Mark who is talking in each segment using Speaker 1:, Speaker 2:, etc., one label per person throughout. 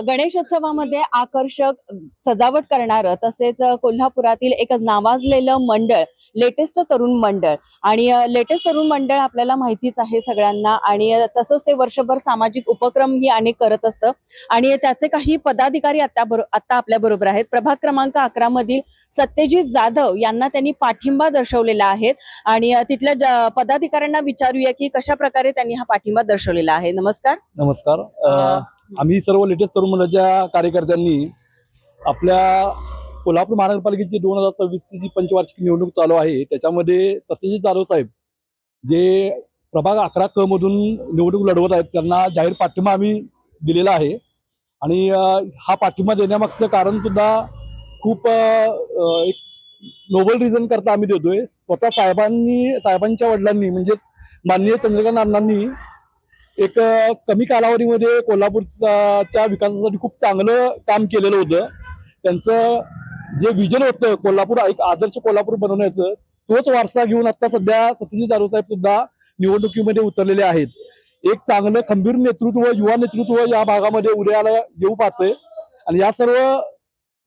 Speaker 1: गणेशोत्सवामध्ये आकर्षक सजावट करणारं तसेच कोल्हापुरातील एक नावाजलेलं मंडळ लेटेस्ट तरुण मंडळ आणि लेटेस्ट तरुण मंडळ आपल्याला माहितीच आहे सगळ्यांना आणि तसंच ते वर्षभर सामाजिक उपक्रम ही अनेक करत असतं आणि त्याचे काही पदाधिकारी आता आपल्या बरोबर आहेत. प्रभाग क्रमांक 11 मधील सत्यजित जाधव यांना त्यांनी पाठिंबा दर्शवलेला आहे आणि तिथल्या पदाधिकाऱ्यांना विचारूया की कशा प्रकारे त्यांनी हा पाठिंबा दर्शवलेला आहे. नमस्कार.
Speaker 2: नमस्कार. आम्ही सर्व लेटेस्ट तरुण मंडळाच्या कार्यकर्त्यांनी आपल्या कोल्हापूर महानगरपालिकेची 2026 ची जी पंचवार्षिक निवडणूक चालू आहे त्याच्यामध्ये सत्यजित जाधव साहेब जे प्रभाग 11 क मधून निवडणूक लढवत आहेत त्यांना जाहीर पाठिंबा आम्ही दिलेला आहे आणि हा पाठिंबा देण्यामागचं कारण सुद्धा खूप एक नोबल रिझन करता आम्ही देतोय. स्वतः साहेबांच्या वडिलांनी म्हणजेच माननीय चंद्रकांत अण्णांनी एक कमी कालावधीमध्ये कोल्हापूरच्या विकासासाठी खूप चांगलं काम केलेलं होतं. त्यांचं जे विजन होतं कोल्हापूर एक आदर्श कोल्हापूर बनवण्याचं तोच वारसा घेऊन आता सध्या सत्यजित जाधव साहेब सुद्धा निवडणुकीमध्ये उतरलेले आहेत. एक चांगलं खंबीर नेतृत्व युवा नेतृत्व या भागामध्ये उदयाला येऊ पाहतंय आणि या सर्व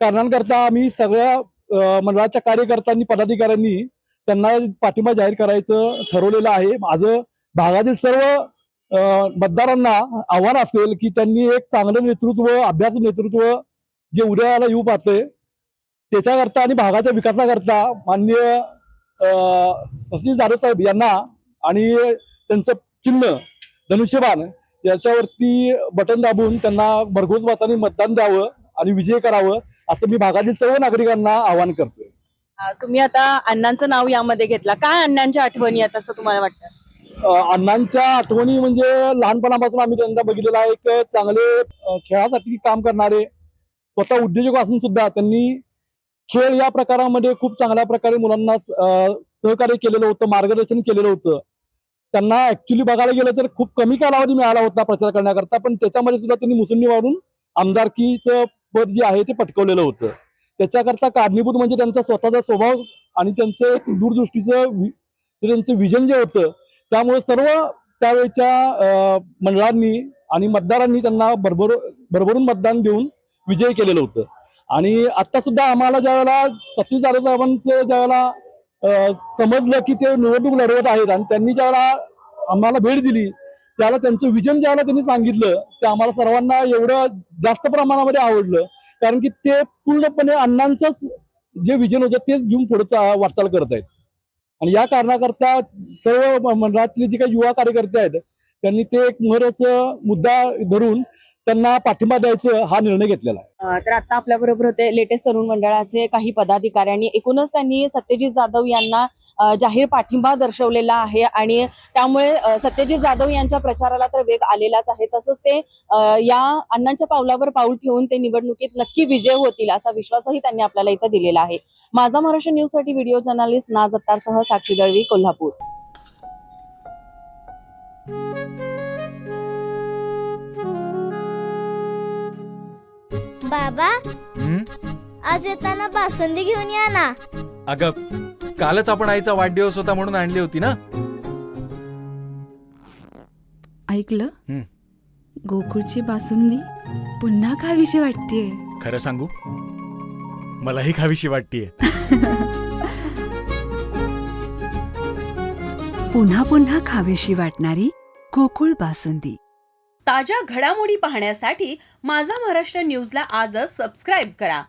Speaker 2: कारणांकरता आम्ही सगळ्या मंडळाच्या कार्यकर्त्यांनी पदाधिकाऱ्यांनी त्यांना पाठिंबा जाहीर करायचं ठरवलेलं आहे. माझं भागातील सर्व मतदारांना आव्हान असेल की त्यांनी एक चांगलं नेतृत्व अभ्यासू नेतृत्व जे उदयाला येऊ पाहतंय त्याच्याकरता आणि भागाच्या विकासाकरता माननीय सत्यजित जाधव साहेब यांना आणि त्यांचं चिन्ह धनुष्यबाण याच्यावरती बटन दाबून त्यांना भरघोस मताने मतदान द्यावं आणि विजय करावं असं मी भागातील सर्व नागरिकांना आवाहन करतोय.
Speaker 1: तुम्ही आता अण्णांचं नाव यामध्ये घेतला, काय अण्णांच्या आठवणी आहेत असं तुम्हाला वाटतं?
Speaker 2: अण्णांच्या आठवणी म्हणजे लहानपणापासून आम्ही त्यांना बघितलेला आहे. एक चांगले खेळासाठी काम करणारे स्वतः उद्योजक असून सुद्धा त्यांनी खेळ या प्रकारामध्ये खूप चांगल्या प्रकारे मुलांना सहकार्य केलेलं होतं, मार्गदर्शन केलेलं होतं. त्यांना ऍक्च्युली बघायला गेलं तर खूप कमी कालावधी मिळाला होता प्रचार करण्याकरता, पण त्याच्यामध्ये सुद्धा त्यांनी मुसंडी वाढून आमदारकीचं पद जे आहे ते पटकवलेलं होतं. त्याच्याकरता कारणीभूत म्हणजे त्यांचा स्वतःचा स्वभाव आणि त्यांचं दूरदृष्टीचं त्यांचं विजन जे होतं. त्यामुळे सर्व त्यावेळच्या मंडळांनी आणि मतदारांनी त्यांना भरभरून मतदान देऊन विजयी केलेलं होतं. आणि आता सुद्धा आम्हाला ज्यावेळेला सत्यजित जाधव साहेबांचं ज्यावेळेला समजलं की ते निवडणूक लढवत आहेत आणि त्यांनी ज्यावेळेला आम्हाला भेट दिली त्यावेळेला त्यांचं विजन ज्यावेळेला त्यांनी सांगितलं ते आम्हाला सर्वांना एवढं जास्त प्रमाणामध्ये आवडलं, कारण की ते पूर्णपणे अण्णांचंच जे विजन होतं तेच घेऊन पुढे वाटचाल करत आहेत. आणि या कारणाकरता सर्व मंडळातले जे काही युवा कार्यकर्ते आहेत त्यांनी ते एक महत्वाचा मुद्दा धरून त्यांना पाठिंबा द्यायचं हा निर्णय घेतलेला आहे.
Speaker 1: तर आता आपल्या बरोबर होते लेटेस्ट तरुण मंडळाचे काही पदाधिकाऱ्यांनी एकूणच त्यांनी सत्यजित जाधव यांना जाहीर पाठिंबा दर्शवलेला आहे आणि त्यामुळे सत्यजित जाधव यांच्या प्रचाराला तर वेग आलेलाच आहे. तसंच ते या अण्णांच्या पावलावर पाऊल ठेवून ते निवडणुकीत नक्की विजय होतील असा विश्वासही त्यांनी आपल्याला इथं दिलेला आहे. माझा महाराष्ट्र न्यूज साठी व्हिडिओ जर्नलिस्ट नाज अत्तारसह साक्षी दळवी, कोल्हापूर.
Speaker 3: बाबा, आज येताना बासुंदी घेऊन या ना.
Speaker 4: अगं, कालच आपण आईचा वाढदिवस होता म्हणून आणली होती ना.
Speaker 5: ऐकलं, गोकुळची बासुंदी पुन्हा खावीशी वाटतेय.
Speaker 4: खरं सांगू, मलाही खावीशी वाटतेय.
Speaker 5: पुन्हा पुन्हा खावीशी वाटणारी गोकुळ बासुंदी.
Speaker 1: ताज्या घडामोडी पाहण्यासाठी माझा महाराष्ट्र न्यूजला आजच सबस्क्राईब करा.